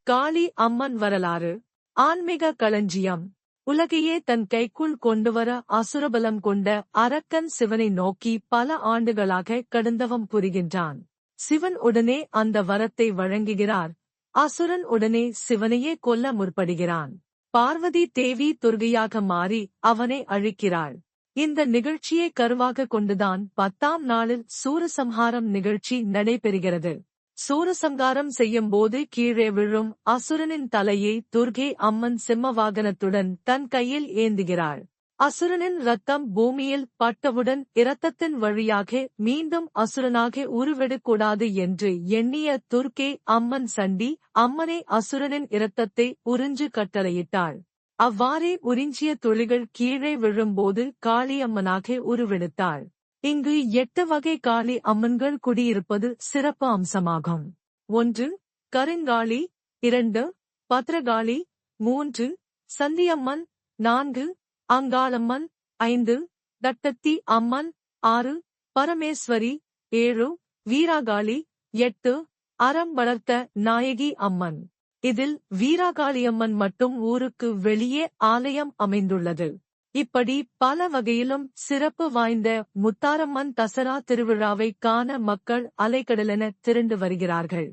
காளி அம்மன் வரலாறு. ஆன்மீக களஞ்சியம். உலகையே தன் கைக்குள் கொண்டுவர அசுரபலம் கொண்ட அரக்கன் சிவனை நோக்கி பல ஆண்டுகளாக கடுந்தவம் புரிகின்றான். சிவன் உடனே அந்த வரத்தை வழங்குகிறார். அசுரன் உடனே சிவனையே கொல்ல முற்படுகிறான். பார்வதி தேவி துர்கையாக மாறி அவனை அழிக்கிறாள். இந்த நிகழ்ச்சியை கருவாக கொண்டுதான் 10ஆம் நாளில் சூரசம்ஹாரம் நிகழ்ச்சி நடைபெறுகிறது. சூரசம்ஹாரம் செய்யும் போது கீழே விழும் அசுரனின் தலையை துர்கை அம்மன் சிம்ம வாகனத்துடன் தன் கையில் ஏந்துகிறாள். அசுரனின் இரத்தம் பூமியில் பட்டவுடன் இரத்தத்தின் வழியாக மீண்டும் அசுரனாக உருவெடுக்கூடாது என்று எண்ணிய துர்கை அம்மன் சண்டி அம்மனை அசுரனின் இரத்தத்தை உறிஞ்சு கட்டளையிட்டாள். அவ்வாறே உறிஞ்சிய துளிகள் கீழே விழும்போது காளியம்மனாக உருவெடுத்தாள். இங்கு 8 வகை காளி அம்மன்கள் குடியிருப்பது சிறப்பு அம்சமாகும். 1. கருங்காளி. 2. பத்ரகாளி. 3. சந்தியம்மன். 4. அங்காளம்மன். 5. தட்டத்தி அம்மன். 6. பரமேஸ்வரி. 7. வீராகாளி. 8. அறம் வளர்த்த நாயகி அம்மன். இதில் வீராகாளியம்மன் மட்டும் ஊருக்கு வெளியே ஆலயம் அமைந்துள்ளது. இப்படி பல வகையிலும் சிறப்பு வாய்ந்த முத்தாரம்மன் தசரா திருவிழாவை காண மக்கள் அலைக்கடலென திரண்டு வருகிறார்கள்.